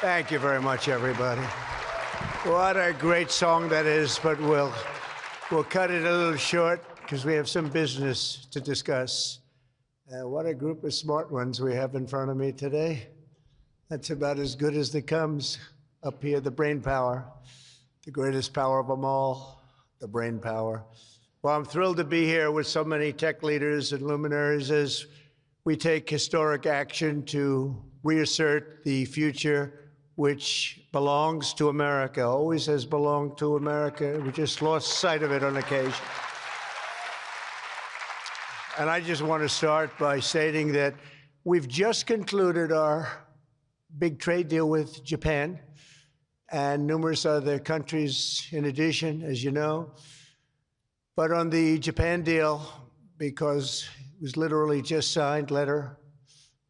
Thank you very much, everybody. What a great song that is, but we'll cut it a little short because we have some business to discuss. What a group of smart ones we have in front of me today. That's about as good as it comes up here, the brain power, the greatest power of them all, the brain power. Well, I'm thrilled to be here with so many tech leaders and luminaries as we take historic action to reassert the future which belongs to America, always has belonged to America. We just lost sight of it on occasion. And I just want to start by stating that we've just concluded our big trade deal with Japan and numerous other countries in addition, as you know. But on the Japan deal, because it was literally just signed, letter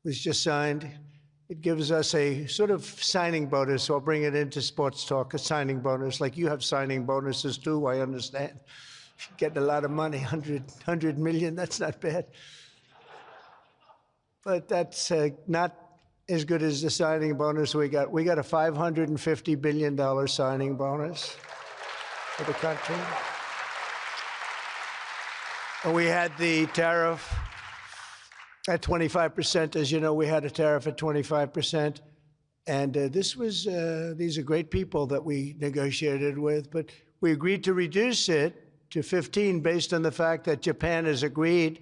was just signed, it gives us a sort of signing bonus. So I'll bring it into sports talk, a signing bonus. Like you have signing bonuses too, I understand. Getting a lot of money, 100 million, that's not bad. But that's not as good as the signing bonus we got. We got a $550 billion signing bonus for the country. And we had the tariff at 25%. As you know, we had a tariff at 25%. And these are great people that we negotiated with, but we agreed to reduce it to 15 based on the fact that Japan has agreed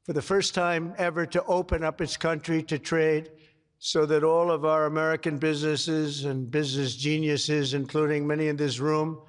for the first time ever to open up its country to trade so that all of our American businesses and business geniuses, including many in this room,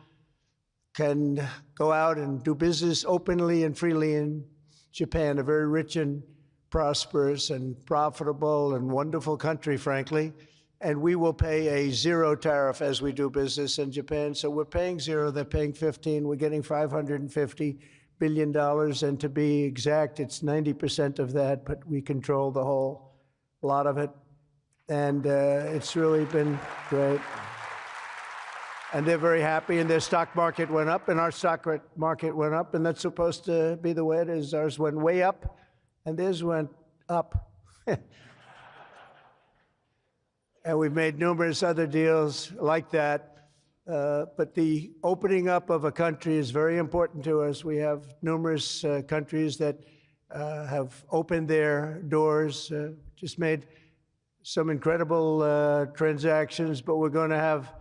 can go out and do business openly and freely in Japan, a very rich and prosperous and profitable and wonderful country, frankly. And we will pay a zero tariff as we do business in Japan. So we're paying zero, they're paying 15. We're getting $550 billion. And to be exact, it's 90% of that, but we control the whole lot of it. And it's really been great. And they're very happy, and their stock market went up, and our stock market went up, and that's supposed to be the way it is. Ours went way up, and theirs went up. And we've made numerous other deals like that. But the opening up of a country is very important to us. We have numerous countries that have opened their doors, just made some incredible transactions, but we're going to have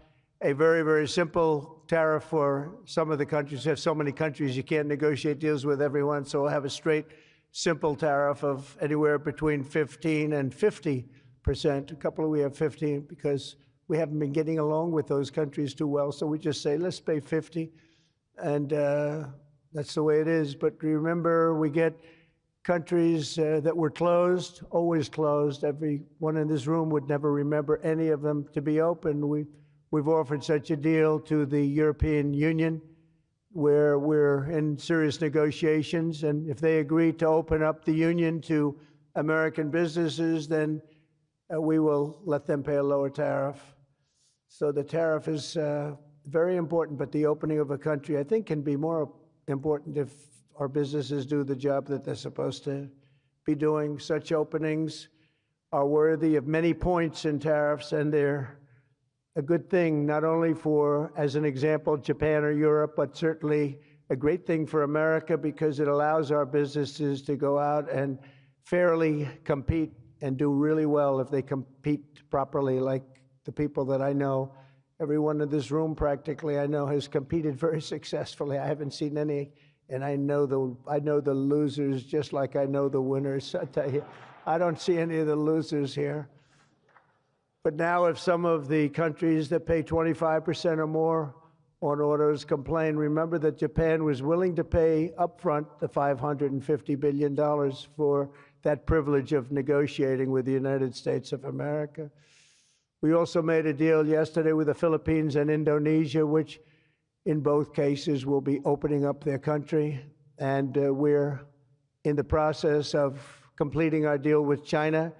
a very, very simple tariff for some of the countries. We have so many countries, you can't negotiate deals with everyone, so we'll have a straight, simple tariff of anywhere between 15 and 50%. A couple of we have 15 because we haven't been getting along with those countries too well, so we just say, let's pay 50, and that's the way it is. But remember, we get countries that were closed, always closed. Everyone in this room would never remember any of them to be open. We've offered such a deal to the European Union, where we're in serious negotiations, and if they agree to open up the union to American businesses, then we will let them pay a lower tariff. So the tariff is very important, but the opening of a country, I think, can be more important if our businesses do the job that they're supposed to be doing. Such openings are worthy of many points in tariffs, and they're a good thing, not only for, as an example, Japan or Europe, but certainly a great thing for America because it allows our businesses to go out and fairly compete and do really well if they compete properly, like the people that I know. Everyone in this room practically I know has competed very successfully. I haven't seen any, and I know the losers just like I know the winners. I tell you, I don't see any of the losers here. But now if some of the countries that pay 25% or more on autos complain, remember that Japan was willing to pay upfront the $550 billion for that privilege of negotiating with the United States of America. We also made a deal yesterday with the Philippines and Indonesia, which in both cases will be opening up their country. And we're in the process of completing our deal with China.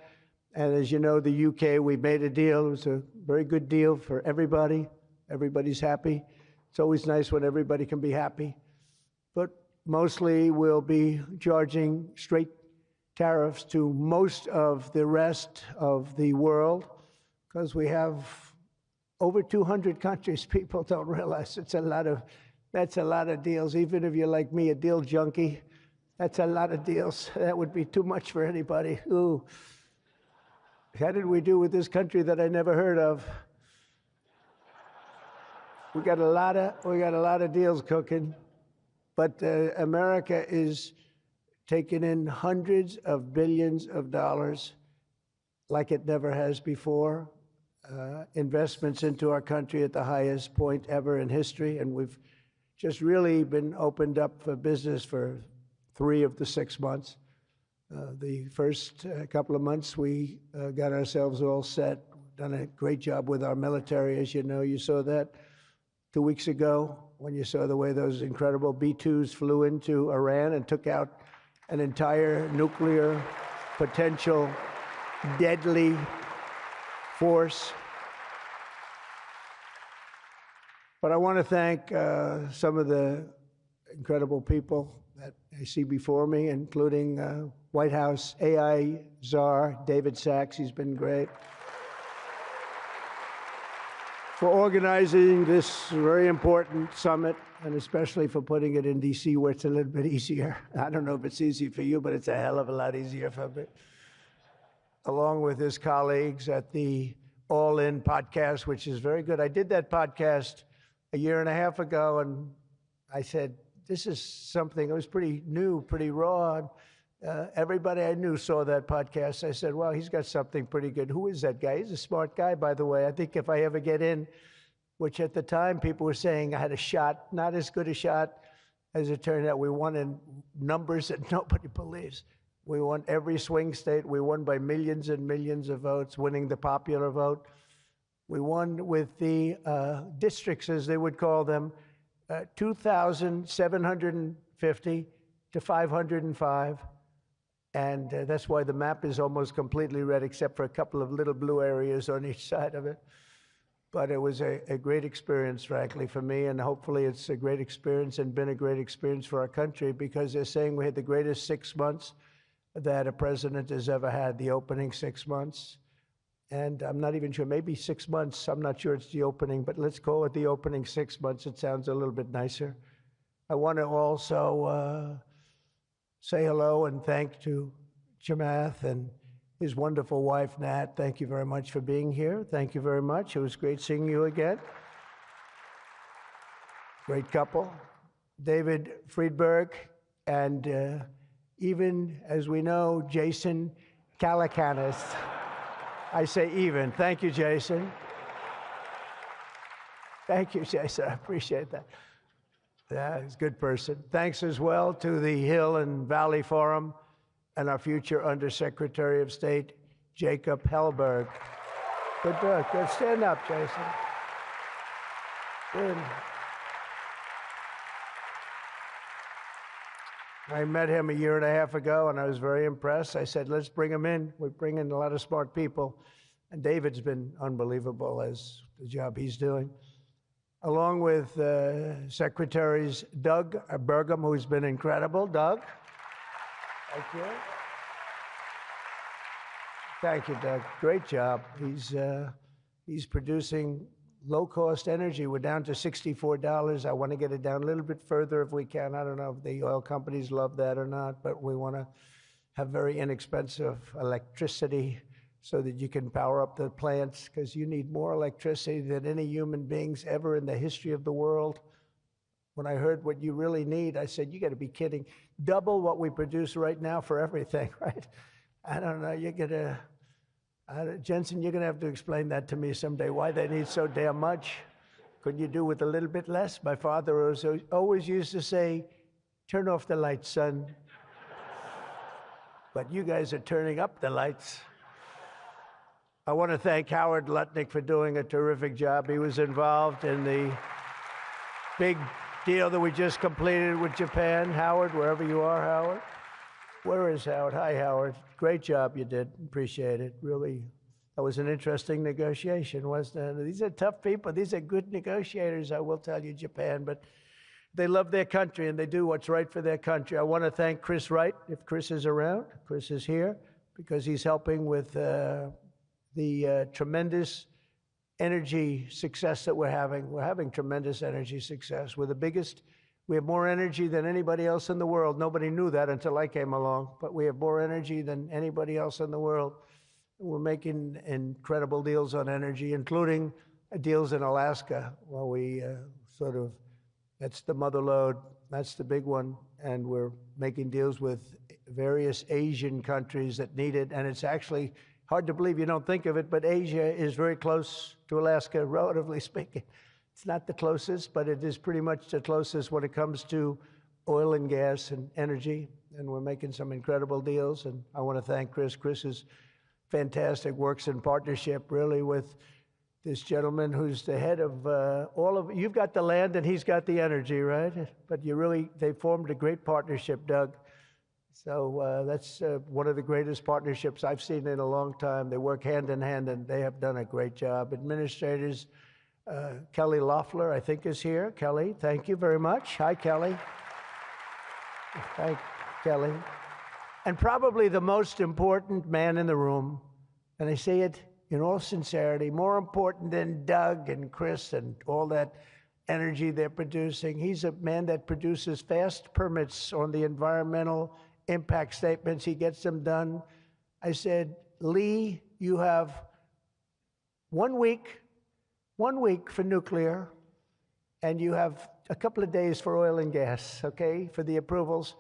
And as you know, the UK, we made a deal. It was a very good deal for everybody. Everybody's happy. It's always nice when everybody can be happy. But mostly we'll be charging straight tariffs to most of the rest of the world because we have over 200 countries. People don't realize that's a lot of deals. Even if you're like me, a deal junkie, that's a lot of deals. That would be too much for anybody. Ooh. How did we do with this country that I never heard of? We got a lot of deals cooking, but America is taking in hundreds of billions of dollars like it never has before. Investments into our country at the highest point ever in history, and we've just really been opened up for business for 3 of the 6 months. The first couple of months, we got ourselves all set. Done a great job with our military, as you know. You saw that 2 weeks ago when you saw the way those incredible B-2s flew into Iran and took out an entire nuclear potential deadly force. But I want to thank some of the incredible people that I see before me, including White House AI czar David Sachs. He's been great for organizing this very important summit, and especially for putting it in D.C., where it's a little bit easier. I don't know if it's easy for you, but it's a hell of a lot easier for me. Along with his colleagues at the All In podcast, which is very good. I did that podcast a year and a half ago, and I said, this is something, it was pretty new, pretty raw. Everybody I knew saw that podcast. I said, well, he's got something pretty good. Who is that guy? He's a smart guy, by the way. I think if I ever get in, which at the time people were saying I had a shot, not as good a shot as it turned out. We won in numbers that nobody believes. We won every swing state. We won by millions and millions of votes, winning the popular vote. We won with the districts, as they would call them, 2,750 to 505. And that's why the map is almost completely red, except for a couple of little blue areas on each side of it. But it was a great experience, frankly, for me, and hopefully it's a great experience and been a great experience for our country, because they're saying we had the greatest 6 months that a president has ever had, the opening 6 months. And I'm not even sure, maybe 6 months, I'm not sure it's the opening, but let's call it the opening 6 months. It sounds a little bit nicer. I want to also say hello and thank to Chamath and his wonderful wife, Nat. Thank you very much for being here. Thank you very much. It was great seeing you again. Great couple. David Friedberg and even, as we know, Jason Calacanis. I say even. Thank you, Jason. Thank you, Jason. I appreciate that. Yeah, he's a good person. Thanks as well to the Hill and Valley Forum and our future Undersecretary of State, Jacob Hellberg. Good work. Good. Stand up, Jason. Good. I met him a year and a half ago, and I was very impressed. I said, let's bring him in. We bring in a lot of smart people. And David's been unbelievable as the job he's doing. Along with Secretaries Doug Burgum, who's been incredible. Doug? Thank you. Thank you, Doug. Great job. He's producing low-cost energy. We're down to $64. I want to get it down a little bit further if we can. I don't know if the oil companies love that or not, but we want to have very inexpensive electricity so that you can power up the plants, because you need more electricity than any human beings ever in the history of the world. When I heard what you really need, I said, you got to be kidding. Double what we produce right now for everything, right? I don't know. You're going to... Jensen, you're going to have to explain that to me someday, why they need so damn much. Couldn't you do with a little bit less? My father always used to say, turn off the lights, son. But you guys are turning up the lights. I want to thank Howard Lutnick for doing a terrific job. He was involved in the big deal that we just completed with Japan. Howard, wherever you are, Howard. Where is Howard? Hi, Howard. Great job you did. Appreciate it. Really, that was an interesting negotiation, wasn't it? These are tough people. These are good negotiators, I will tell you, Japan. But they love their country, and they do what's right for their country. I want to thank Chris Wright, if Chris is around. Chris is here because he's helping with the tremendous energy success that we're having. We're having tremendous energy success. We're the biggest. We have more energy than anybody else in the world. Nobody knew that until I came along, but we have more energy than anybody else in the world. We're making incredible deals on energy, including deals in Alaska. Well, we that's the mother lode, that's the big one, and we're making deals with various Asian countries that need it, and it's actually hard to believe, you don't think of it, but Asia is very close to Alaska, relatively speaking. It's not the closest, but it is pretty much the closest when it comes to oil and gas and energy, and we're making some incredible deals, and I want to thank Chris. Chris is fantastic, works in partnership really with this gentleman who's the head of you've got the land and he's got the energy, right? But they formed a great partnership, Doug. So that's one of the greatest partnerships I've seen in a long time. They work hand in hand, and they have done a great job. Administrators, Kelly Loeffler, I think, is here. Kelly, thank you very much. Hi, Kelly. Thank Kelly. And probably the most important man in the room, and I say it in all sincerity, more important than Doug and Chris and all that energy they're producing. He's a man that produces fast permits on the environmental impact statements. He gets them done. I said, Lee, you have 1 week for nuclear, and you have a couple of days for oil and gas, okay, for the approvals.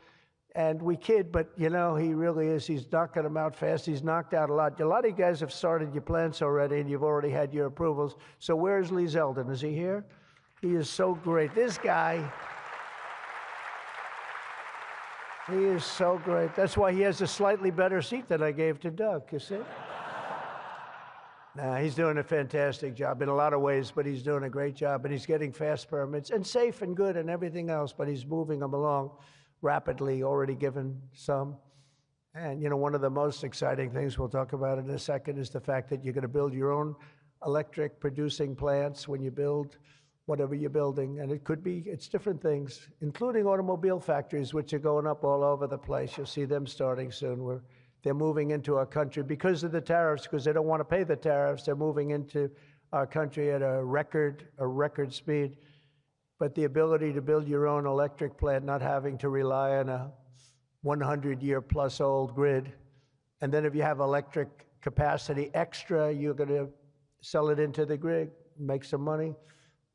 And we kid, but he really is. He's knocking them out fast. He's knocked out a lot. A lot of you guys have started your plants already, and you've already had your approvals. So where's Lee Zeldin? Is he here? He is so great. This guy, he is so great. That's why he has a slightly better seat than I gave to Doug, you see? Nah, he's doing a fantastic job in a lot of ways, but he's doing a great job, and he's getting fast permits, and safe and good and everything else, but he's moving them along rapidly, already given some. And, one of the most exciting things we'll talk about in a second is the fact that you're going to build your own electric producing plants when you build whatever you're building. And it's different things, including automobile factories, which are going up all over the place. You'll see them starting soon. They're moving into our country because of the tariffs, because they don't want to pay the tariffs. They're moving into our country at a record speed. But the ability to build your own electric plant, not having to rely on a 100-year-plus old grid. And then if you have electric capacity extra, you're going to sell it into the grid, make some money,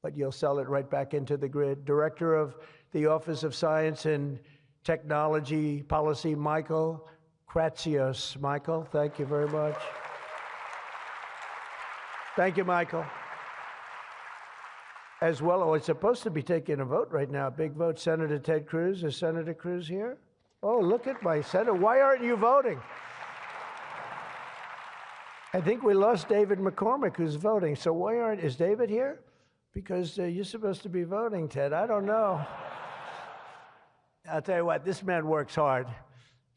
but you'll sell it right back into the grid. Director of the Office of Science and Technology Policy, Michael Kratsios. Michael, thank you very much. Thank you, Michael. As well, it's supposed to be taking a vote right now, a big vote. Senator Ted Cruz. Is Senator Cruz here? Oh, look at my senator. Why aren't you voting? I think we lost David McCormick, who's voting. So is David here? Because you're supposed to be voting, Ted. I don't know. I'll tell you what, this man works hard.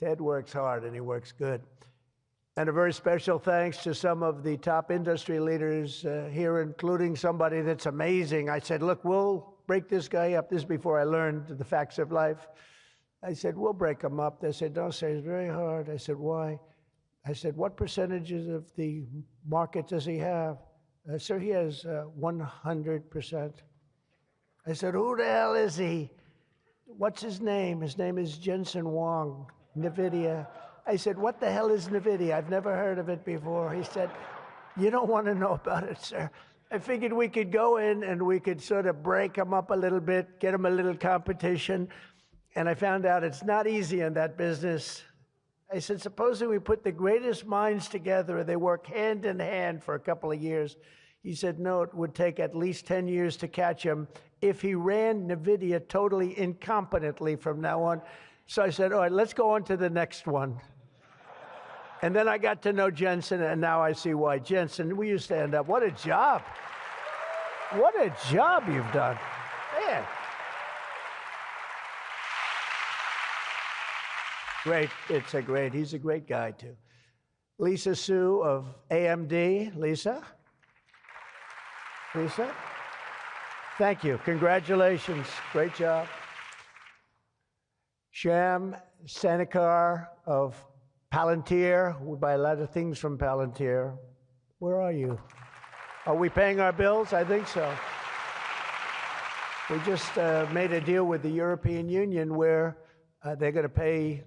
Ted works hard, and he works good. And a very special thanks to some of the top industry leaders here, including somebody that's amazing. I said, look, we'll break this guy up. This is before I learned the facts of life. I said, we'll break him up. They said, don't say, it's very hard. I said, why? I said, what percentages of the market does he have? Sir, he has 100%. I said, who the hell is he? What's his name? His name is Jensen Huang, NVIDIA. I said, what the hell is NVIDIA? I've never heard of it before. He said, you don't want to know about it, sir. I figured we could go in and we could sort of break them up a little bit, get them a little competition. And I found out it's not easy in that business. I said, supposing we put the greatest minds together and they work hand in hand for a couple of years. He said, no, it would take at least 10 years to catch him if he ran NVIDIA totally incompetently from now on. So I said, all right, let's go on to the next one. And then I got to know Jensen, and now I see why. Jensen, will you stand up? What a job. What a job you've done. Man. Great. He's a great guy, too. Lisa Su of AMD. Lisa? Thank you. Congratulations. Great job. Sham Sanikar of Palantir. We buy a lot of things from Palantir. Where are you? Are we paying our bills? I think so. We just made a deal with the European Union where they're going to pay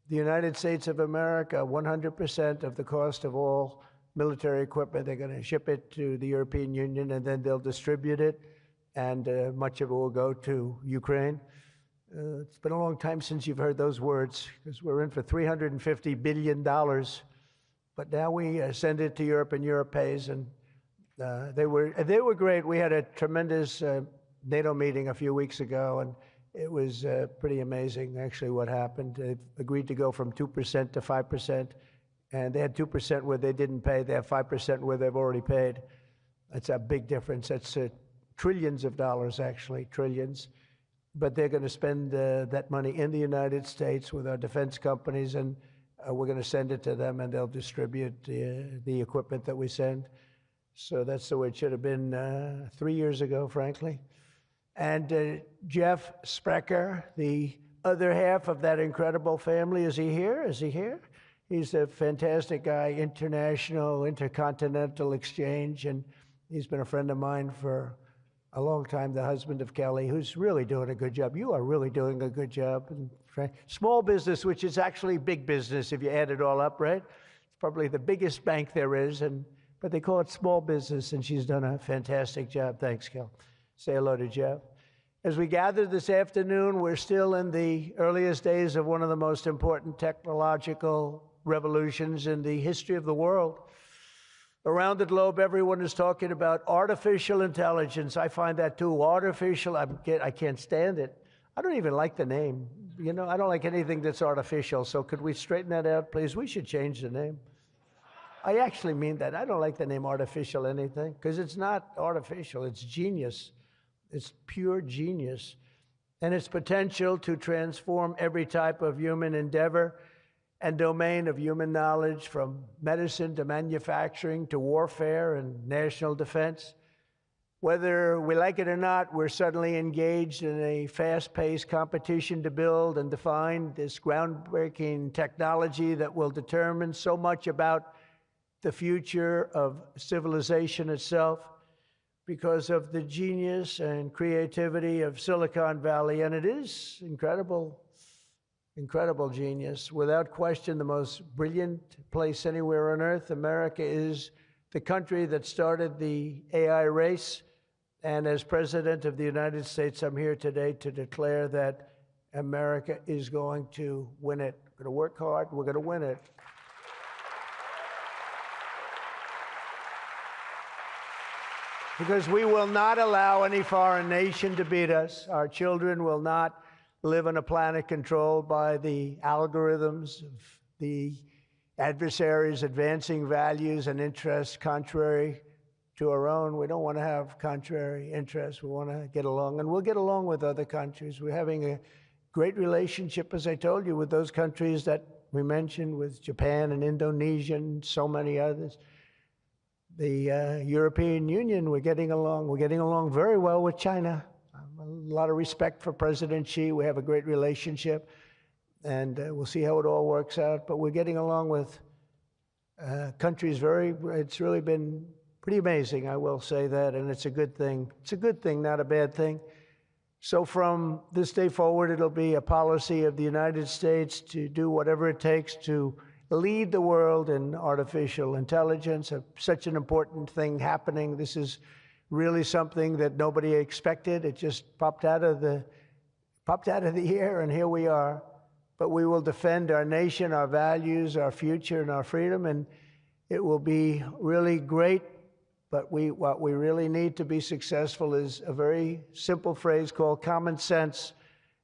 the United States of America 100% of the cost of all military equipment. They're going to ship it to the European Union, and then they'll distribute it, and much of it will go to Ukraine. It's been a long time since you've heard those words, because we're in for $350 billion. But now we send it to Europe, and Europe pays, and they were great. We had a tremendous NATO meeting a few weeks ago, and it was pretty amazing, actually, what happened. They agreed to go from 2% to 5%, and they had 2% where they didn't pay. They have 5% where they've already paid. That's a big difference. That's trillions of dollars, actually, trillions. But they're going to spend that money in the United States with our defense companies, and we're going to send it to them, and they'll distribute the equipment that we send. So that's the way it should have been 3 years ago, frankly. And Jeff Sprecher, the other half of that incredible family, is he here? Is he here? He's a fantastic guy, international, intercontinental exchange, and he's been a friend of mine for a long time, the husband of Kelly, who's really doing a good job. You are really doing a good job. And small business, which is actually big business if you add it all up, right? It's probably the biggest bank there is, but they call it small business, and she's done a fantastic job. Thanks, Kel. Say hello to Jeff. As we gather this afternoon, we're still in the earliest days of one of the most important technological revolutions in the history of the world. Around the globe, everyone is talking about artificial intelligence. I find that too. Artificial, I can't stand it. I don't even like the name. You know, I don't like anything that's artificial. So could we straighten that out, please? We should change the name. I actually mean that. I don't like the name artificial anything, because it's not artificial. It's genius. It's pure genius. And its potential to transform every type of human endeavor and domain of human knowledge, from medicine to manufacturing to warfare and national defense. Whether we like it or not, we're suddenly engaged in a fast-paced competition to build and define this groundbreaking technology that will determine so much about the future of civilization itself, because of the genius and creativity of Silicon Valley. And it is incredible. Incredible genius. Without question, the most brilliant place anywhere on earth. America is the country that started the AI race. And as President of the United States, I'm here today to declare that America is going to win it. We're going to work hard. We're going to win it. Because we will not allow any foreign nation to beat us. Our children will not live on a planet controlled by the algorithms of the adversaries advancing values and interests contrary to our own. We don't want to have contrary interests. We want to get along, and we'll get along with other countries. We're having a great relationship, as I told you, with those countries that we mentioned, with Japan and Indonesia and so many others. The European Union, we're getting along. We're getting along very well with China. A lot of respect for President Xi. We have a great relationship, and we'll see how it all works out. But we're getting along with countries it's really been pretty amazing, I will say that, and it's a good thing. It's a good thing, not a bad thing. So from this day forward, it'll be a policy of the United States to do whatever it takes to lead the world in artificial intelligence, such an important thing happening. This is really something that nobody expected. It just popped out of the air, and here we are. But we will defend our nation, our values, our future, and our freedom, and it will be really great. But what we really need to be successful is a very simple phrase called common sense,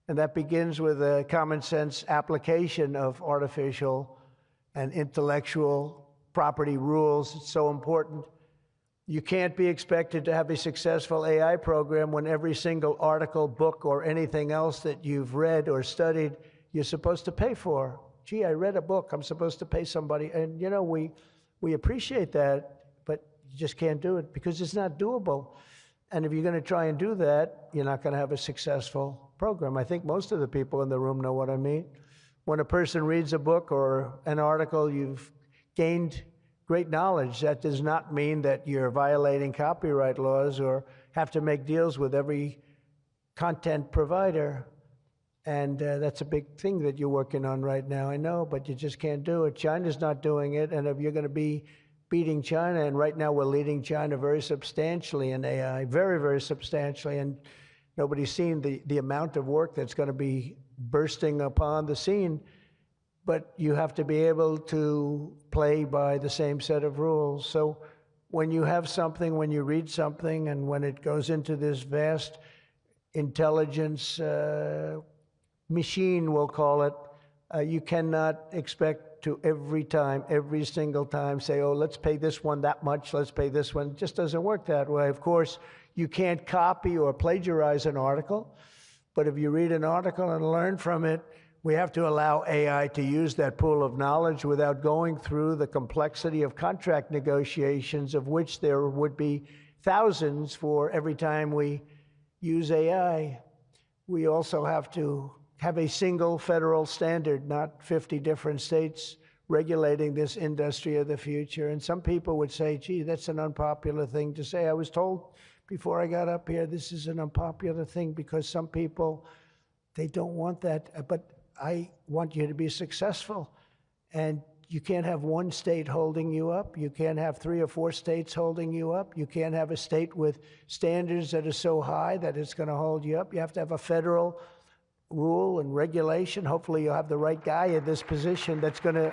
and that begins with a common sense application of artificial and intellectual property rules. It's so important. You can't be expected to have a successful AI program when every single article, book, or anything else that you've read or studied, you're supposed to pay for. Gee, I read a book, I'm supposed to pay somebody. And you know, we appreciate that, but you just can't do it because it's not doable. And if you're going to try and do that, you're not going to have a successful program. I think most of the people in the room know what I mean. When a person reads a book or an article, you've gained great knowledge. That does not mean that you're violating copyright laws or have to make deals with every content provider. And that's a big thing that you're working on right now, I know, but you just can't do it. China's not doing it, and if you're going to be beating China, and right now we're leading China very substantially in AI, very, very substantially, and nobody's seen the amount of work that's going to be bursting upon the scene, but you have to be able to play by the same set of rules. So when you have something, when you read something, and when it goes into this vast intelligence machine, we'll call it, you cannot expect to every single time say, oh, let's pay this one that much, let's pay this one. It just doesn't work that way. Of course, you can't copy or plagiarize an article, but if you read an article and learn from it, we have to allow AI to use that pool of knowledge without going through the complexity of contract negotiations, of which there would be thousands for every time we use AI. We also have to have a single federal standard, not 50 different states regulating this industry of the future. And some people would say, gee, that's an unpopular thing to say. I was told before I got up here, this is an unpopular thing because some people, they don't want that. But I want you to be successful. And you can't have one state holding you up. You can't have 3 or 4 states holding you up. You can't have a state with standards that are so high that it's going to hold you up. You have to have a federal rule and regulation. Hopefully you'll have the right guy in this position that's going to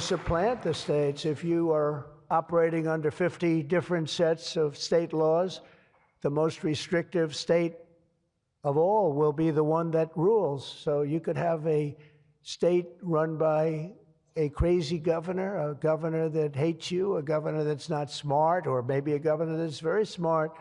supplant the states. If you are operating under 50 different sets of state laws, the most restrictive state of all will be the one that rules. So you could have a state run by a crazy governor, a governor that hates you, a governor that's not smart, or maybe a governor that's very smart,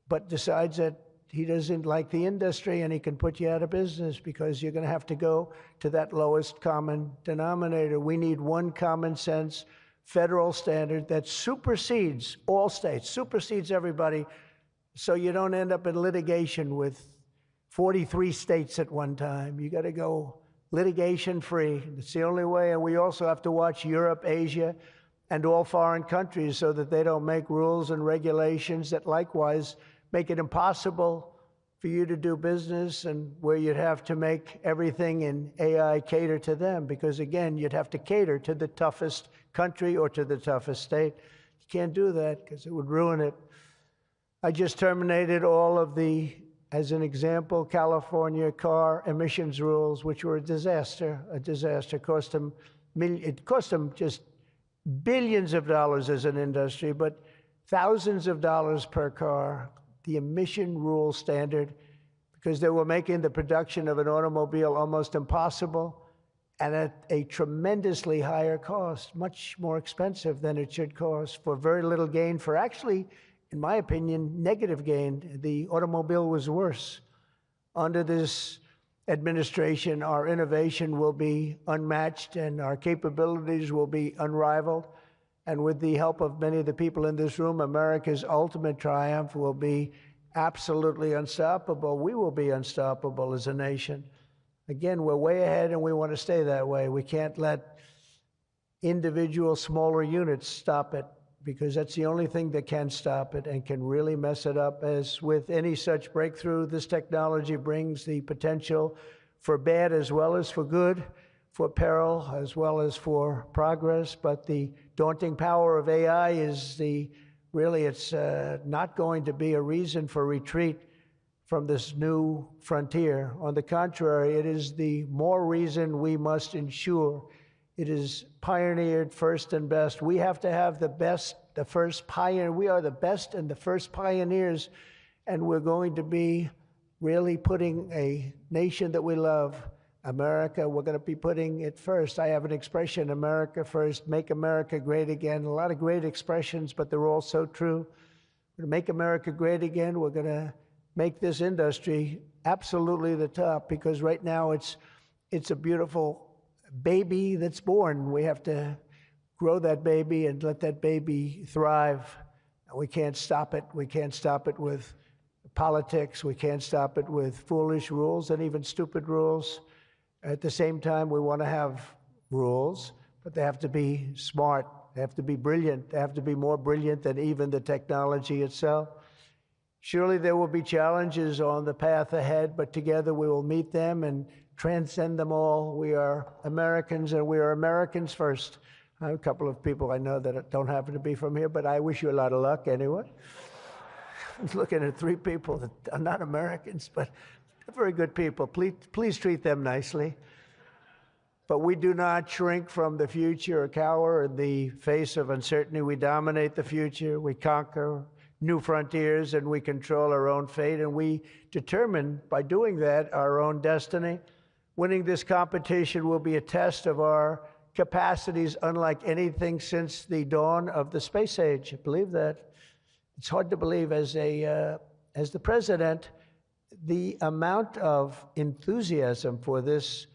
but decides that he doesn't like the industry and he can put you out of business because you're going to have to go to that lowest common denominator. We need one common sense federal standard that supersedes all states, supersedes everybody, so you don't end up in litigation with 43 states at one time. You got to go litigation free. It's the only way. And we also have to watch Europe, Asia, and all foreign countries so that they don't make rules and regulations that likewise make it impossible for you to do business, and where you'd have to make everything in AI cater to them, because again, you'd have to cater to the toughest country or to the toughest state. You can't do that because it would ruin it. I just terminated all of the, as an example, California car emissions rules, which were a disaster. It cost them just billions of dollars as an industry, but thousands of dollars per car. The emission rule standard, because they were making the production of an automobile almost impossible and at a tremendously higher cost, much more expensive than it should cost, for very little gain, for actually, in my opinion, negative gain. The automobile was worse. Under this administration, our innovation will be unmatched and our capabilities will be unrivaled. And with the help of many of the people in this room, America's ultimate triumph will be absolutely unstoppable. We will be unstoppable as a nation. Again, we're way ahead and we want to stay that way. We can't let individual smaller units stop it, because that's the only thing that can stop it and can really mess it up. As with any such breakthrough, this technology brings the potential for bad as well as for good, for peril as well as for progress. But the daunting power of AI is it's not going to be a reason for retreat from this new frontier. On the contrary, it is the more reason we must ensure it is pioneered first and best. We have to have the best, the first pioneer. We are the best and the first pioneers, and we're going to be really putting a nation that we love, America, we're going to be putting it first. I have an expression, America first, make America great again. A lot of great expressions, but they're all so true. We're going to make America great again. We're going to make this industry absolutely the top, because right now it's a beautiful baby that's born. We have to grow that baby and let that baby thrive. We can't stop it. We can't stop it with politics. We can't stop it with foolish rules and even stupid rules. At the same time, we want to have rules, but they have to be smart. They have to be brilliant. They have to be more brilliant than even the technology itself. Surely there will be challenges on the path ahead, but together we will meet them and transcend them all. We are Americans, and we are Americans first. I have a couple of people I know that don't happen to be from here, but I wish you a lot of luck anyway. I was looking at 3 people that are not Americans, but they're very good people. Please treat them nicely. But we do not shrink from the future or cower in the face of uncertainty. We dominate the future. We conquer new frontiers, and we control our own fate, and we determine by doing that our own destiny. Winning this competition will be a test of our capacities unlike anything since the dawn of the space age. I believe that. It's hard to believe as the president, the amount of enthusiasm for this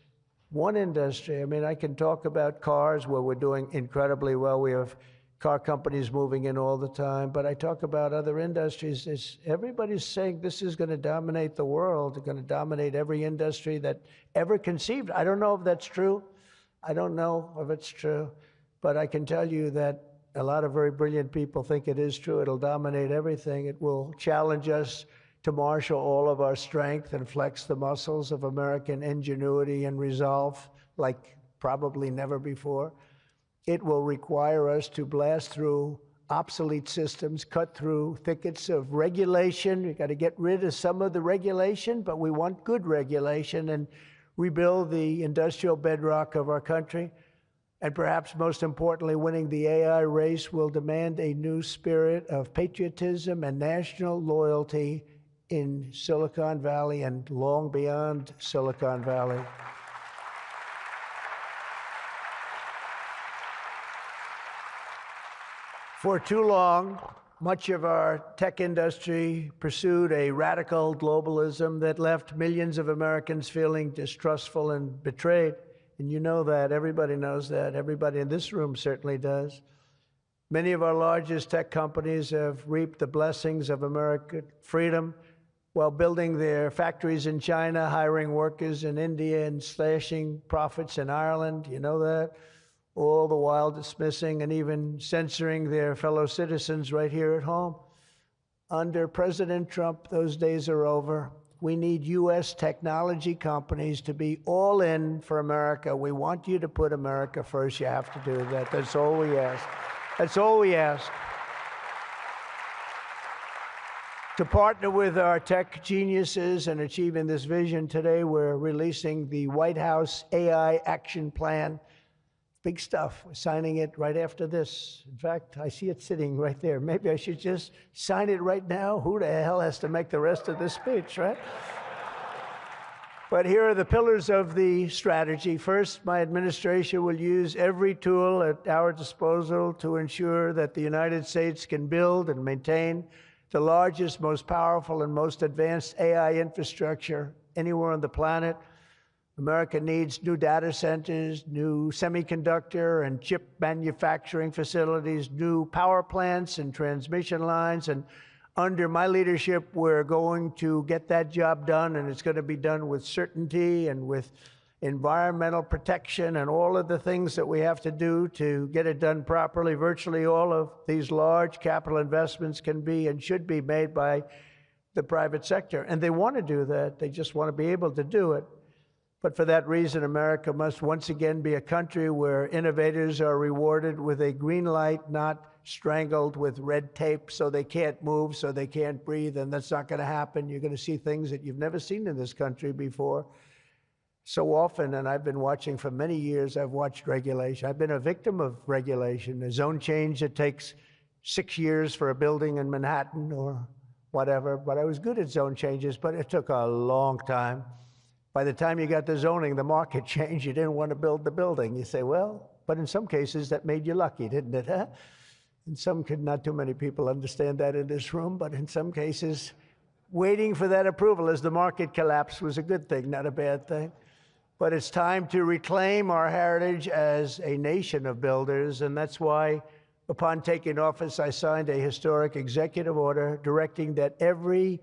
one industry. I mean, I can talk about cars where we're doing incredibly well. We have car companies moving in all the time, but I talk about other industries. Everybody's saying this is going to dominate the world. It's going to dominate every industry that ever conceived. I don't know if that's true. I don't know if it's true, but I can tell you that a lot of very brilliant people think it is true. It'll dominate everything. It will challenge us to marshal all of our strength and flex the muscles of American ingenuity and resolve like probably never before. It will require us to blast through obsolete systems, cut through thickets of regulation. We've got to get rid of some of the regulation, but we want good regulation and rebuild the industrial bedrock of our country. And perhaps most importantly, winning the AI race will demand a new spirit of patriotism and national loyalty in Silicon Valley and long beyond Silicon Valley. For too long, much of our tech industry pursued a radical globalism that left millions of Americans feeling distrustful and betrayed. And you know that. Everybody knows that. Everybody in this room certainly does. Many of our largest tech companies have reaped the blessings of American freedom while building their factories in China, hiring workers in India, and slashing profits in Ireland. You know that? All the while dismissing and even censoring their fellow citizens right here at home. Under President Trump, those days are over. We need U.S. technology companies to be all in for America. We want you to put America first. You have to do that. That's all we ask. That's all we ask. To partner with our tech geniuses in achieving this vision, today we're releasing the White House AI Action Plan. Big stuff. We're signing it right after this. In fact, I see it sitting right there. Maybe I should just sign it right now. Who the hell has to make the rest of this speech, right? But here are the pillars of the strategy. First, my administration will use every tool at our disposal to ensure that the United States can build and maintain the largest, most powerful, and most advanced AI infrastructure anywhere on the planet. America needs new data centers, new semiconductor and chip manufacturing facilities, new power plants and transmission lines. And under my leadership, we're going to get that job done, and it's going to be done with certainty and with environmental protection and all of the things that we have to do to get it done properly. Virtually all of these large capital investments can be and should be made by the private sector. And they want to do that. They just want to be able to do it. But for that reason, America must once again be a country where innovators are rewarded with a green light, not strangled with red tape so they can't move, so they can't breathe, and that's not going to happen. You're going to see things that you've never seen in this country before. So often, and I've been watching for many years, I've watched regulation. I've been a victim of regulation. A zone change that takes 6 years for a building in Manhattan or whatever, but I was good at zone changes, but it took a long time. By the time you got the zoning, the market changed. You didn't want to build the building. You say, well, but in some cases that made you lucky, didn't it? Huh? In some cases, not too many people understand that in this room, but in some cases, waiting for that approval as the market collapsed was a good thing, not a bad thing. But it's time to reclaim our heritage as a nation of builders, and that's why, upon taking office, I signed a historic executive order directing that every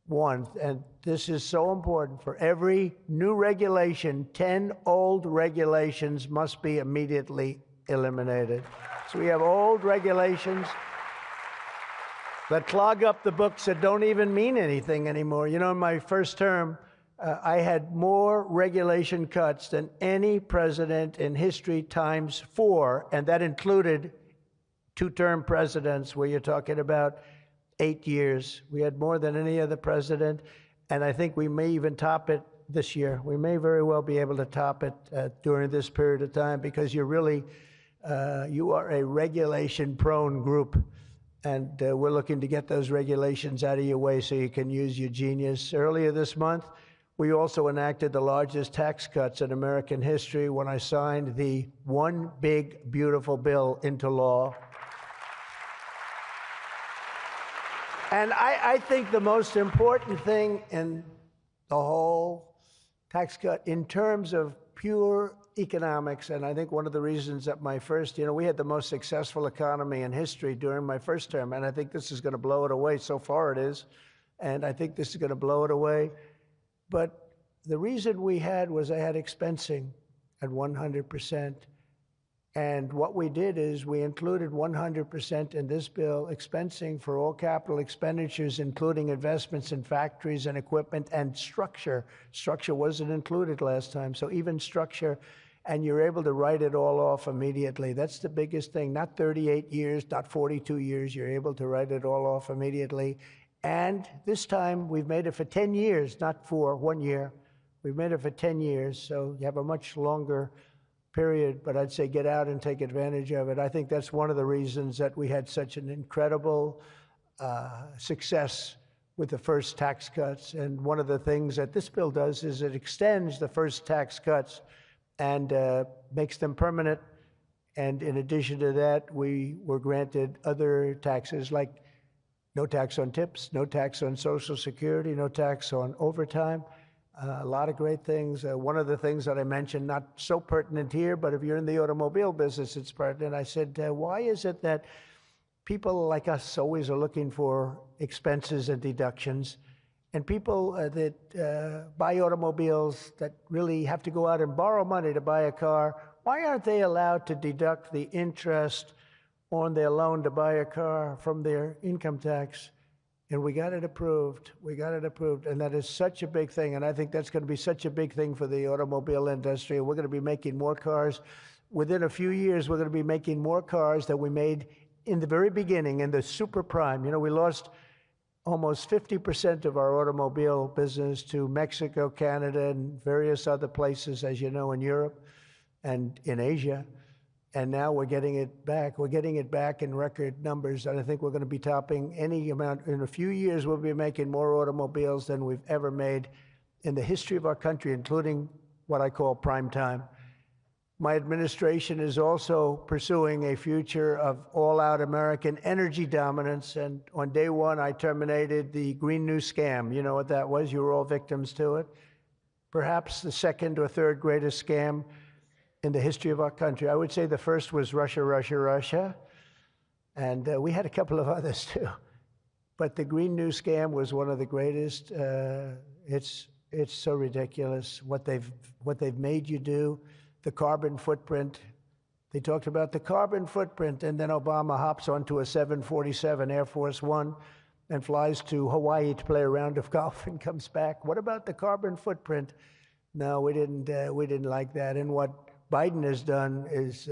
one, and this is so important. For every new regulation, 10 old regulations must be immediately eliminated. So we have old regulations that clog up the books that don't even mean anything anymore. You know, in my first term, I had more regulation cuts than any president in history times 4, and that included 2-term presidents, where you're talking about 8 years. We had more than any other president, and I think we may even top it this year. We may very well be able to top it during this period of time, because you're really, you are a regulation-prone group, and we're looking to get those regulations out of your way so you can use your genius. Earlier this month, we also enacted the largest tax cuts in American history when I signed the One Big Beautiful Bill into law. And I think the most important thing in the whole tax cut, in terms of pure economics, and I think one of the reasons that my first, you know, we had the most successful economy in history during my first term, and I think this is going to blow it away. So far it is, and I think this is going to blow it away. But the reason we had was I had expensing at 100%. And what we did is we included 100% in this bill, expensing for all capital expenditures, including investments in factories and equipment and structure. Structure wasn't included last time, so even structure, and you're able to write it all off immediately. That's the biggest thing. Not 38 years, not 42 years. You're able to write it all off immediately. And this time, we've made it for 10 years, not for 1 year. We've made it for 10 years, so you have a much longer period, but I'd say get out and take advantage of it. I think that's one of the reasons that we had such an incredible success with the first tax cuts. And one of the things that this bill does is it extends the first tax cuts and makes them permanent. And in addition to that, we were granted other taxes, like no tax on tips, no tax on Social Security, no tax on overtime. A lot of great things. One of the things that I mentioned, not so pertinent here, but if you're in the automobile business, it's pertinent. I said, why is it that people like us always are looking for expenses and deductions, and people that buy automobiles that really have to go out and borrow money to buy a car, why aren't they allowed to deduct the interest on their loan to buy a car from their income tax? And we got it approved. We got it approved. And that is such a big thing. And I think that's going to be such a big thing for the automobile industry. We're going to be making more cars. Within a few years, we're going to be making more cars than we made in the very beginning, in the super prime. You know, we lost almost 50% of our automobile business to Mexico, Canada, and various other places, as you know, in Europe and in Asia. And now we're getting it back. We're getting it back in record numbers. And I think we're going to be topping any amount. In a few years, we'll be making more automobiles than we've ever made in the history of our country, including what I call prime time. My administration is also pursuing a future of all-out American energy dominance. And on day one, I terminated the Green New Scam. You know what that was? You were all victims to it. Perhaps the second or third greatest scam in the history of our country. I would say the first was Russia, Russia, Russia. And we had a couple of others too. But the Green New Scam was one of the greatest. It's so ridiculous what they've made you do. The carbon footprint. They talked about the carbon footprint, and then Obama hops onto a 747 Air Force One and flies to Hawaii to play a round of golf and comes back. What about the carbon footprint? No, we didn't like that. And what Biden has done is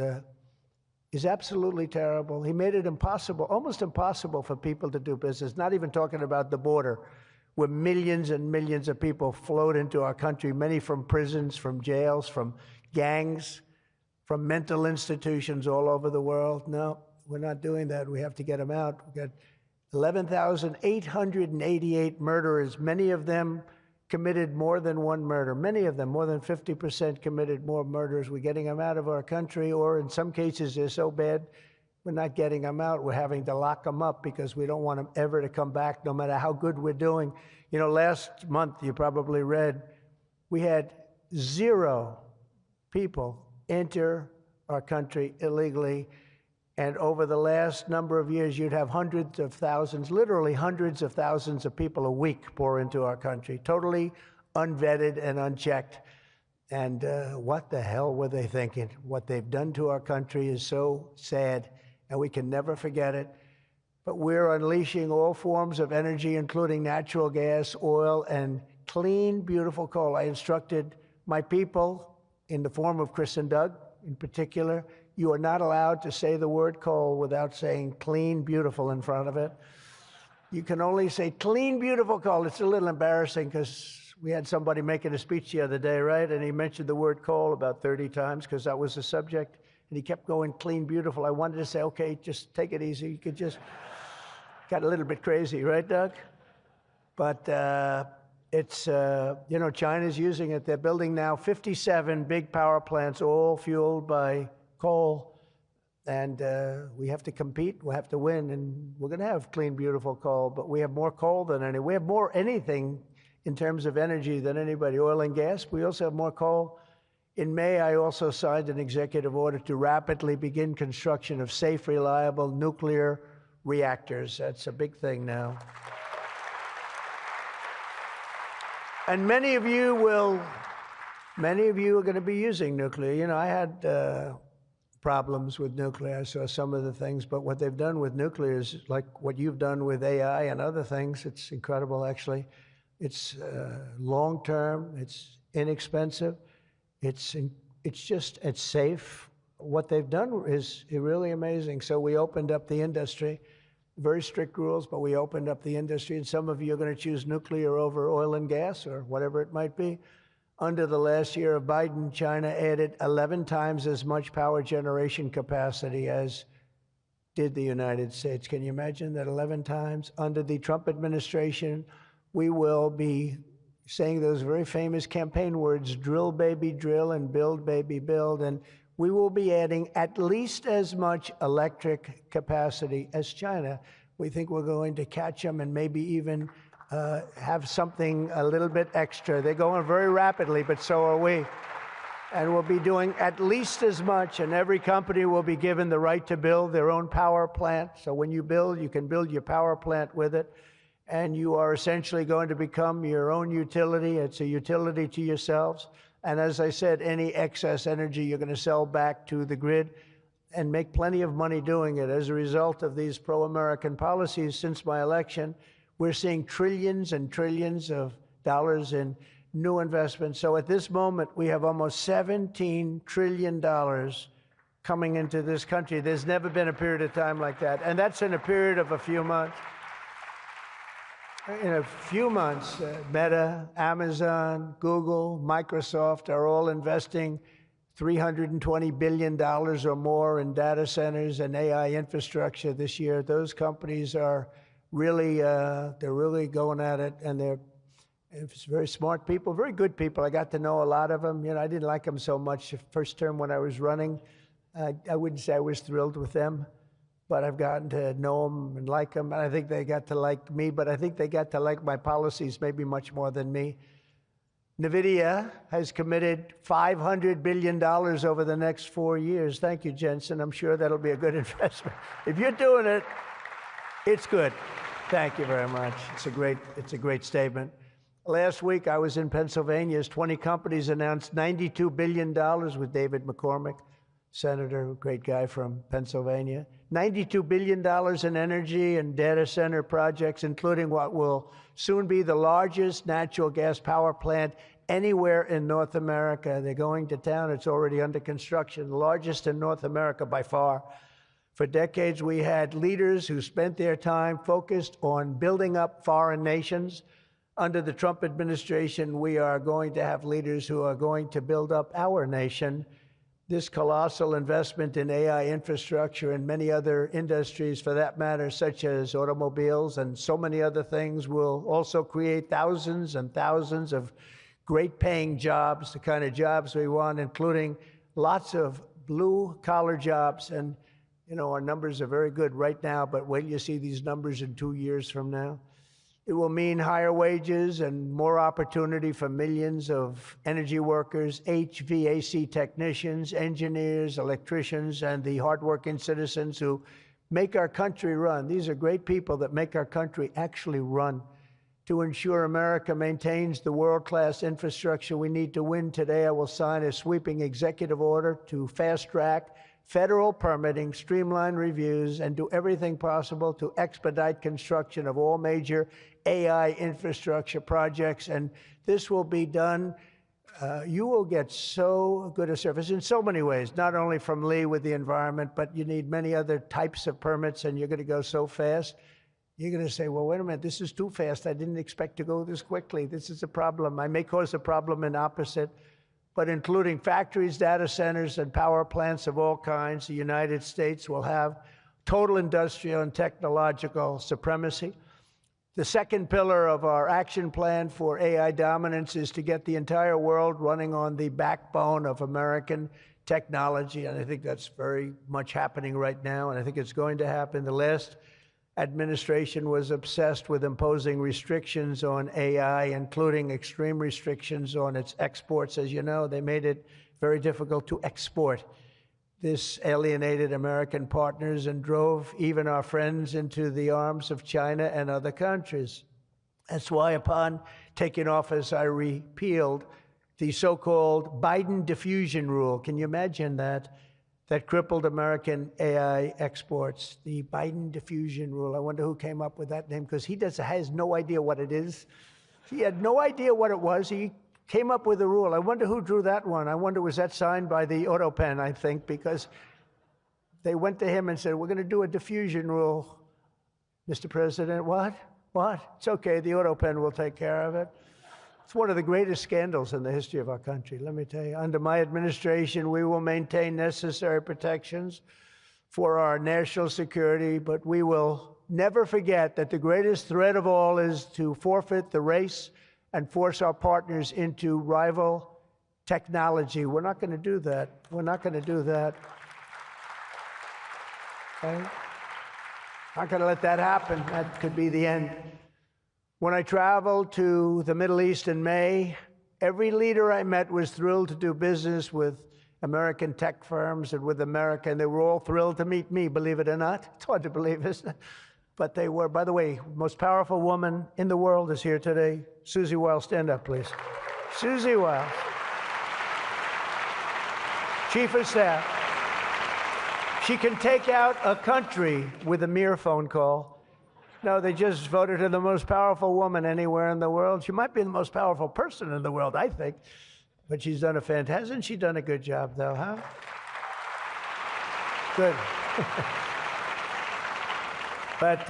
absolutely terrible. He made it impossible, almost impossible for people to do business, not even talking about the border, where millions and millions of people flowed into our country, many from prisons, from jails, from gangs, from mental institutions all over the world. No, we're not doing that. We have to get them out. We've got 11,888 murderers, many of them committed more than one murder. Many of them, more than 50%, committed more murders. We're getting them out of our country, or in some cases, they're so bad, we're not getting them out. We're having to lock them up because we don't want them ever to come back, no matter how good we're doing. You know, last month, you probably read, we had 0 people enter our country illegally, And over the last number of years, you'd have hundreds of thousands, literally hundreds of thousands of people a week pour into our country, totally unvetted and unchecked. And what the hell were they thinking? What they've done to our country is so sad, and we can never forget it. But we're unleashing all forms of energy, including natural gas, oil, and clean, beautiful coal. I instructed my people, in the form of Chris and Doug in particular, you are not allowed to say the word coal without saying clean, beautiful in front of it. You can only say clean, beautiful coal. It's a little embarrassing because we had somebody making a speech the other day, right? And he mentioned the word coal about 30 times because that was the subject. And he kept going clean, beautiful. I wanted to say, okay, just take it easy. You could just, got a little bit crazy, right, Doug? But it's, you know, China's using it. They're building now 57 big power plants, all fueled by coal. And we have to compete, we have to win, and we're going to have clean, beautiful coal, but we have more coal than any. We have more anything in terms of energy than anybody, oil and gas. We also have more coal. In May, I also signed an executive order to rapidly begin construction of safe, reliable nuclear reactors. That's a big thing now. And many of you are going to be using nuclear. You know, I had problems with nuclear. I saw some of the things, but what they've done with nuclear is like what you've done with AI and other things. It's incredible, actually. It's long-term, it's inexpensive, it's safe. What they've done is really amazing. So we opened up the industry, very strict rules, but we opened up the industry, and some of you are going to choose nuclear over oil and gas or whatever it might be. Under the last year of Biden, China added 11 times as much power generation capacity as did the United States. Can you imagine that 11 times? Under the Trump administration, we will be saying those very famous campaign words, drill, baby, drill, and build, baby, build. And we will be adding at least as much electric capacity as China. We think we're going to catch them and maybe even have something a little bit extra. They're going very rapidly, but so are we. And we'll be doing at least as much, and every company will be given the right to build their own power plant. So when you build, you can build your power plant with it, and you are essentially going to become your own utility. It's a utility to yourselves. And as I said, any excess energy you're going to sell back to the grid and make plenty of money doing it. As a result of these pro-American policies since my election, we're seeing trillions and trillions of dollars in new investments. So at this moment, we have almost $17 trillion coming into this country. There's never been a period of time like that. And that's in a period of a few months. In a few months, Meta, Amazon, Google, Microsoft are all investing $320 billion or more in data centers and AI infrastructure this year. Those companies are really, they're really going at it, and they're very smart people, very good people. I got to know a lot of them. You know, I didn't like them so much the first term when I was running. I wouldn't say I was thrilled with them, but I've gotten to know them and like them, and I think they got to like me, but I think they got to like my policies maybe much more than me. NVIDIA has committed $500 billion over the next 4 years. Thank you, Jensen. I'm sure that'll be a good investment. If you're doing it, it's good. Thank you very much. It's a great statement. Last week, I was in Pennsylvania as 20 companies announced $92 billion with David McCormick, senator, great guy from Pennsylvania. $92 billion in energy and data center projects, including what will soon be the largest natural gas power plant anywhere in North America. They're going to town. It's already under construction, the largest in North America by far. For decades, we had leaders who spent their time focused on building up foreign nations. Under the Trump administration, we are going to have leaders who are going to build up our nation. This colossal investment in AI infrastructure and many other industries, for that matter, such as automobiles and so many other things, will also create thousands and thousands of great-paying jobs, the kind of jobs we want, including lots of blue-collar jobs. And you know, our numbers are very good right now, but wait till you see these numbers in 2 years from now. It will mean higher wages and more opportunity for millions of energy workers, HVAC technicians, engineers, electricians, and the hardworking citizens who make our country run. These are great people that make our country actually run. To ensure America maintains the world-class infrastructure we need to win today, I will sign a sweeping executive order to fast-track federal permitting, streamline reviews, and do everything possible to expedite construction of all major AI infrastructure projects. And this will be done. You will get so good a service in so many ways, not only from Lee with the environment, but you need many other types of permits, and you're going to go so fast. You're going to say, well, wait a minute, this is too fast. I didn't expect to go this quickly. This is a problem. I may cause a problem in opposite, but including factories, data centers, and power plants of all kinds, the United States will have total industrial and technological supremacy. The second pillar of our action plan for AI dominance is to get the entire world running on the backbone of American technology, and I think that's very much happening right now, and I think it's going to happen. The last administration was obsessed with imposing restrictions on AI, including extreme restrictions on its exports. As you know, they made it very difficult to export. This alienated American partners and drove even our friends into the arms of China and other countries. That's why upon taking office, I repealed the so-called Biden diffusion rule. Can you imagine that? That crippled American AI exports, the Biden diffusion rule. I wonder who came up with that name, because he has no idea what it is. He had no idea what it was. He came up with a rule. I wonder who drew that one. I wonder, was that signed by the AutoPen, I think, because they went to him and said, we're going to do a diffusion rule. Mr. President, what? What? It's okay, the AutoPen will take care of it. It's one of the greatest scandals in the history of our country, let me tell you. Under my administration, we will maintain necessary protections for our national security, but we will never forget that the greatest threat of all is to forfeit the race and force our partners into rival technology. We're not going to do that. We're not going to do that. Okay? Not going to let that happen. That could be the end. When I traveled to the Middle East in May, every leader I met was thrilled to do business with American tech firms and with America, and they were all thrilled to meet me, believe it or not. It's hard to believe, isn't it? But they were. By the way, most powerful woman in the world is here today. Susie Wiles, stand up, please. Susie Wiles, Chief of Staff. She can take out a country with a mere phone call. No, they just voted her the most powerful woman anywhere in the world. She might be the most powerful person in the world, I think. But she's done hasn't she done a good job, though, huh? Good. But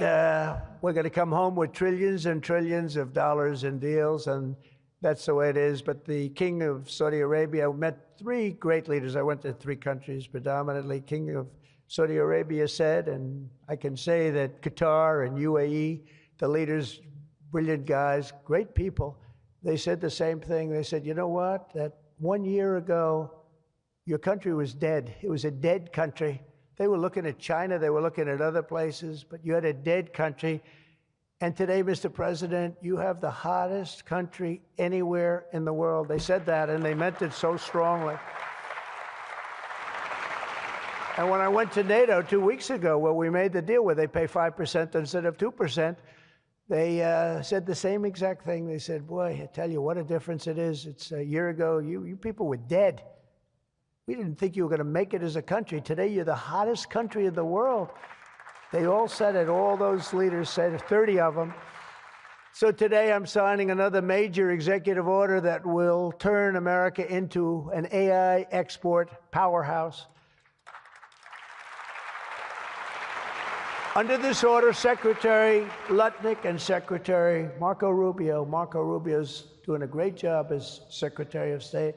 we're going to come home with trillions and trillions of dollars in deals, and that's the way it is. But the King of Saudi Arabia, I met three great leaders. I went to three countries predominantly. King of Saudi Arabia said, and I can say that Qatar and UAE, the leaders, brilliant guys, great people, they said the same thing. They said, you know what, that 1 year ago, your country was dead. It was a dead country. They were looking at China, they were looking at other places, but you had a dead country. And today, Mr. President, you have the hottest country anywhere in the world. They said that, and they meant it so strongly. And when I went to NATO 2 weeks ago, where we made the deal where they pay 5% instead of 2%, they said the same exact thing. They said, boy, I tell you what a difference it is. It's a year ago, you people were dead. We didn't think you were going to make it as a country. Today, you're the hottest country in the world. They all said it. All those leaders said it, 30 of them. So today, I'm signing another major executive order that will turn America into an AI export powerhouse. Under this order, Secretary Lutnick and Secretary Marco Rubio's doing a great job as Secretary of State,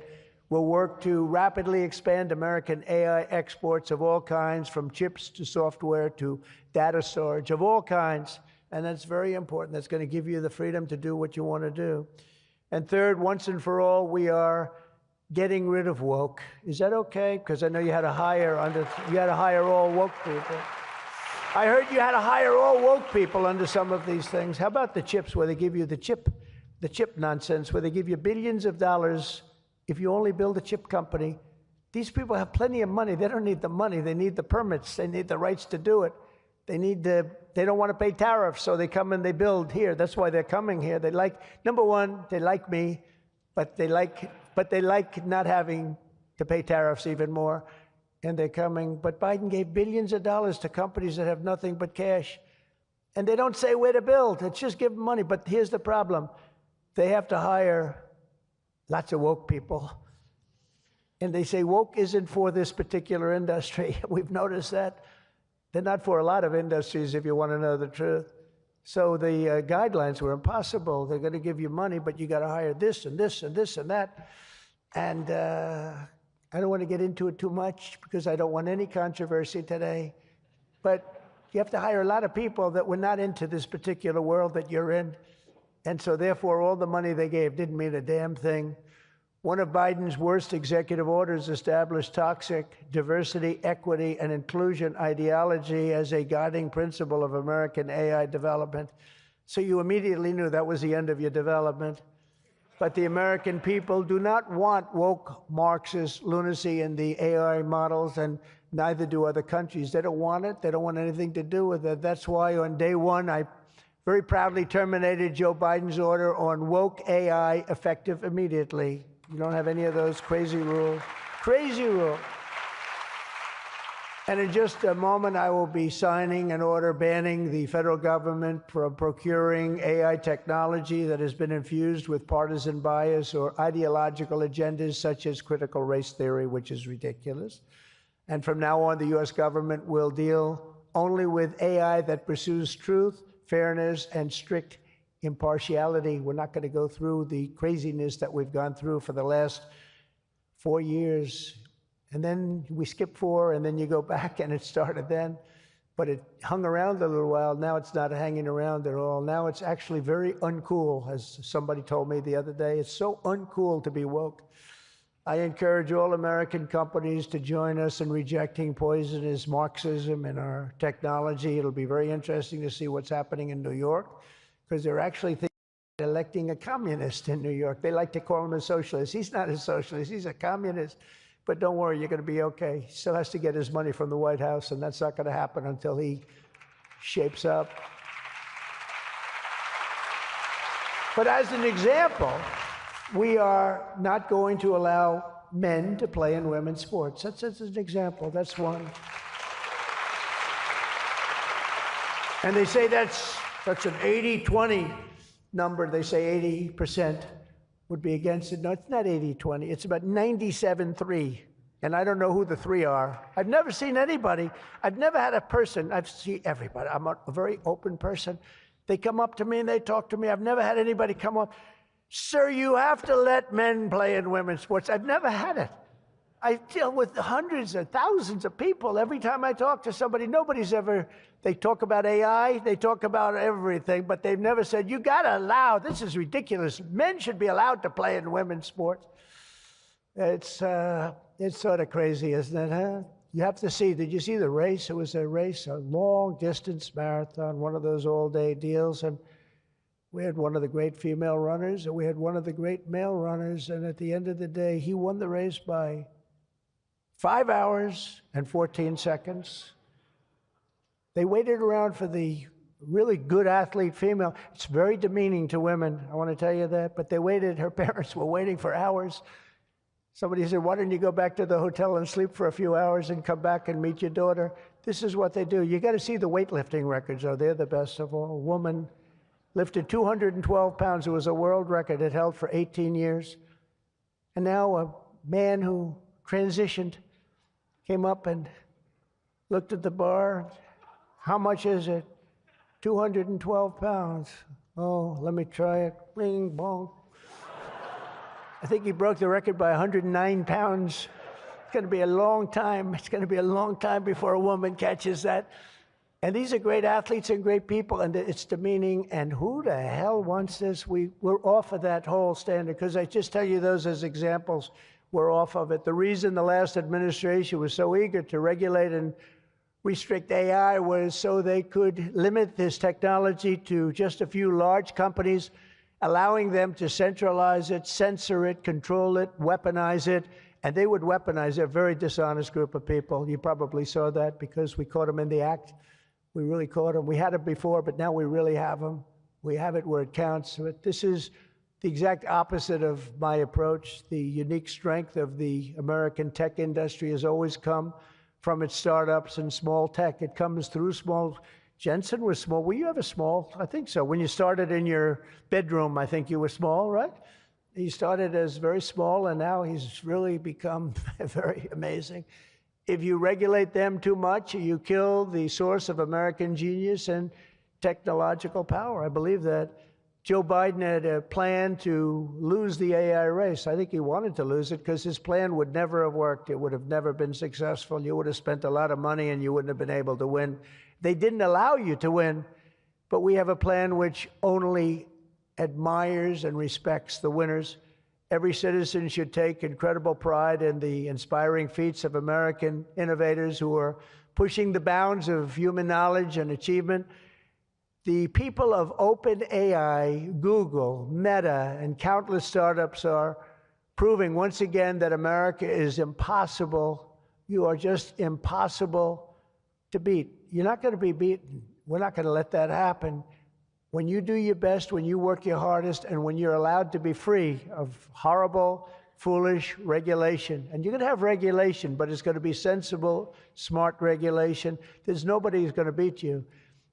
will work to rapidly expand American AI exports of all kinds, from chips to software to data storage of all kinds. And that's very important. That's going to give you the freedom to do what you want to do. And third, once and for all, we are getting rid of woke. Is that okay? Because I know you had to hire all woke people. I heard you had to hire all woke people under some of these things. How about the chips, where they give you the chip nonsense, where they give you billions of dollars if you only build a chip company? These people have plenty of money. They don't need the money. They need the permits. They need the rights to do it. They don't want to pay tariffs, so they come and they build here. That's why they're coming here. They like, number one, they like me, but they like not having to pay tariffs even more. And they're coming. But Biden gave billions of dollars to companies that have nothing but cash. And they don't say where to build. It's just give them money. But here's the problem. They have to hire lots of woke people. And they say woke isn't for this particular industry. We've noticed that. They're not for a lot of industries, if you want to know the truth. So the guidelines were impossible. They're going to give you money, but you got to hire this and this and this and that. And I don't want to get into it too much because I don't want any controversy today. But you have to hire a lot of people that were not into this particular world that you're in. And so therefore, all the money they gave didn't mean a damn thing. One of Biden's worst executive orders established toxic diversity, equity, and inclusion ideology as a guiding principle of American AI development. So you immediately knew that was the end of your development. But the American people do not want woke Marxist lunacy in the AI models, and neither do other countries. They don't want it. They don't want anything to do with it. That's why on day one, I very proudly terminated Joe Biden's order on woke AI effective immediately. You don't have any of those crazy rules. Crazy rules. And in just a moment, I will be signing an order banning the federal government from procuring AI technology that has been infused with partisan bias or ideological agendas such as critical race theory, which is ridiculous. And from now on, the U.S. government will deal only with AI that pursues truth, fairness, and strict impartiality. We're not going to go through the craziness that we've gone through for the last 4 years. And then we skip 4, and then you go back, and it started then. But it hung around a little while. Now it's not hanging around at all. Now it's actually very uncool, as somebody told me the other day. It's so uncool to be woke. I encourage all American companies to join us in rejecting poisonous Marxism in our technology. It'll be very interesting to see what's happening in New York, because they're actually thinking about electing a communist in New York. They like to call him a socialist. He's not a socialist. He's a communist. But don't worry, you're going to be okay. He still has to get his money from the White House, and that's not going to happen until he shapes up. But as an example, we are not going to allow men to play in women's sports. That's an example. That's one. And they say that's an 80-20 number. They say 80% would be against it. No, it's not 80-20. It's about 97-3. And I don't know who the 3 are. I've never seen anybody. I've never had a person. I've seen everybody. I'm a very open person. They come up to me and they talk to me. I've never had anybody come up, sir, you have to let men play in women's sports. I've never had it. I deal with hundreds and thousands of people. Every time I talk to somebody, they talk about AI, they talk about everything, but they've never said, you gotta allow, this is ridiculous. Men should be allowed to play in women's sports. It's sort of crazy, isn't it, huh? You have to see, did you see the race? It was a race, a long distance marathon, one of those all day deals. And we had one of the great female runners and we had one of the great male runners. And at the end of the day, he won the race by 5 hours and 14 seconds. They waited around for the really good athlete female. It's very demeaning to women, I want to tell you that. But they waited, her parents were waiting for hours. Somebody said, why don't you go back to the hotel and sleep for a few hours and come back and meet your daughter? This is what they do. You got to see the weightlifting records, though. They're the best of all. A woman lifted 212 pounds. It was a world record. It held for 18 years. And now a man who transitioned came up and looked at the bar. How much is it? 212 pounds. Oh, let me try it. Bing, bong. I think he broke the record by 109 pounds. It's going to be a long time. It's going to be a long time before a woman catches that. And these are great athletes and great people, and it's demeaning. And who the hell wants this? We're off of that whole standard, because I just tell you those as examples. We're off of it. The reason the last administration was so eager to regulate and restrict AI was so they could limit this technology to just a few large companies, allowing them to centralize it, censor it, control it, weaponize it. And they would weaponize it. A very dishonest group of people. You probably saw that because we caught them in the act. We really caught them. We had it before, but now we really have them. We have it where it counts. But this is the exact opposite of my approach. The unique strength of the American tech industry has always come from its startups and small tech. It comes through small. Jensen was small. Were you ever small? I think so. When you started in your bedroom, I think you were small, right? He started as very small, and now he's really become very amazing. If you regulate them too much, you kill the source of American genius and technological power. I believe that. Joe Biden had a plan to lose the AI race. I think he wanted to lose it because his plan would never have worked. It would have never been successful. You would have spent a lot of money and you wouldn't have been able to win. They didn't allow you to win, but we have a plan which only admires and respects the winners. Every citizen should take incredible pride in the inspiring feats of American innovators who are pushing the bounds of human knowledge and achievement. The people of OpenAI, Google, Meta, and countless startups are proving once again that America is impossible. You are just impossible to beat. You're not going to be beaten. We're not going to let that happen. When you do your best, when you work your hardest, and when you're allowed to be free of horrible, foolish regulation. And you're going to have regulation, but it's going to be sensible, smart regulation. There's nobody who's going to beat you.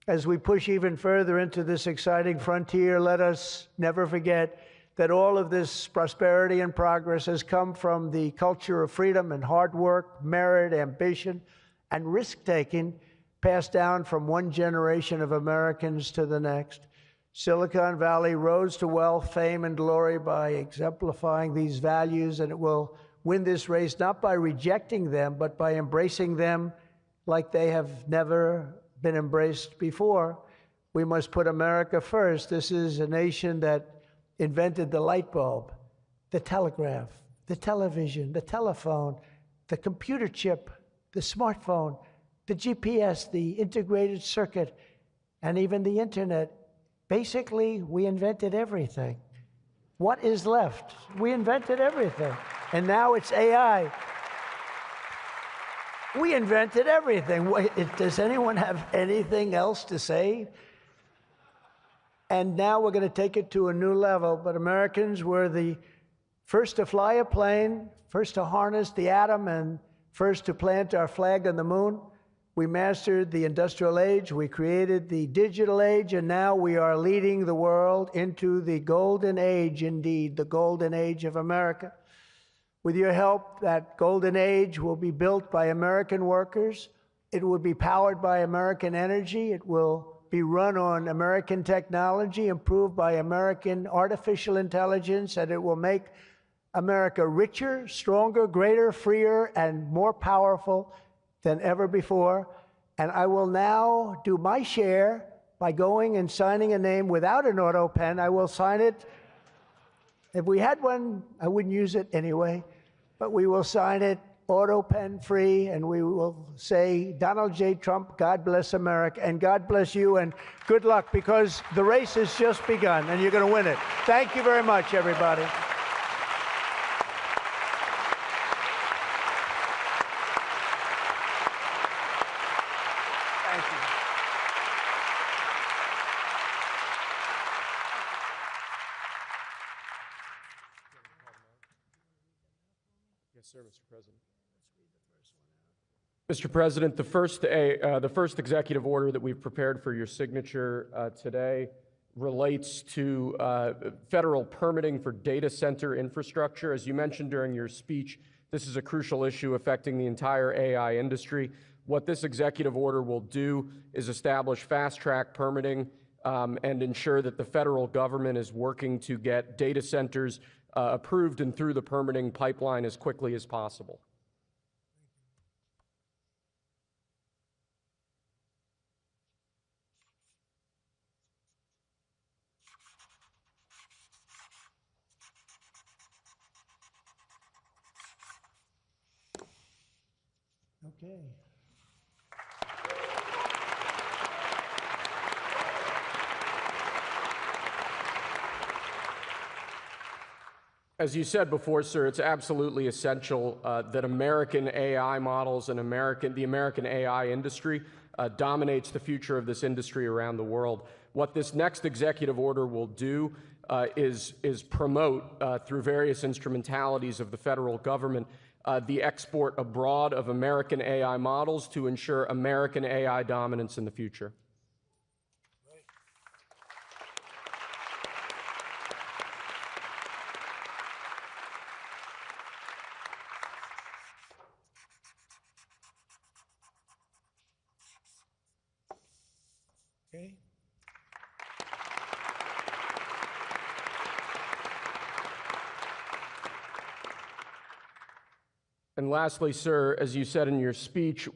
As we push even further into this exciting frontier, let us never forget that all of this prosperity and progress has come from the culture of freedom and hard work, merit, ambition, and risk-taking passed down from one generation of Americans to the next. Silicon Valley rose to wealth, fame, and glory by exemplifying these values, and it will win this race not by rejecting them, but by embracing them like they have never been embraced before. We must put America first. This is a nation that invented the light bulb, the telegraph, the television, the telephone, the computer chip, the smartphone, the GPS, the integrated circuit, and even the internet. Basically, we invented everything. What is left? We invented everything. And now it's AI. We invented everything. Does anyone have anything else to say? And now we're going to take it to a new level. But Americans were the first to fly a plane, first to harness the atom, and first to plant our flag on the moon. We mastered the industrial age. We created the digital age. And now we are leading the world into the golden age, indeed, the golden age of America. With your help, that golden age will be built by American workers. It will be powered by American energy. It will be run on American technology, improved by American artificial intelligence, and it will make America richer, stronger, greater, freer, and more powerful than ever before. And I will now do my share by going and signing a name without an auto pen. I will sign it. If we had one, I wouldn't use it anyway, but we will sign it auto pen free, and we will say, Donald J. Trump, God bless America, and God bless you, and good luck, because the race has just begun, and you're going to win it. Thank you very much, everybody. Thank you. Yes, sir, Mr. President. Mr. President, the first executive order that we've prepared for your signature today relates to federal permitting for data center infrastructure. As you mentioned during your speech, this is a crucial issue affecting the entire AI industry. What this executive order will do is establish fast-track permitting and ensure that the federal government is working to get data centers approved and through the permitting pipeline as quickly as possible. Okay. As you said before, sir, it's absolutely essential that American AI models and the American AI industry dominates the future of this industry around the world. What this next executive order will do is promote, through various instrumentalities of the federal government, the export abroad of American AI models to ensure American AI dominance in the future. Okay. And lastly, sir, as you said in your speech,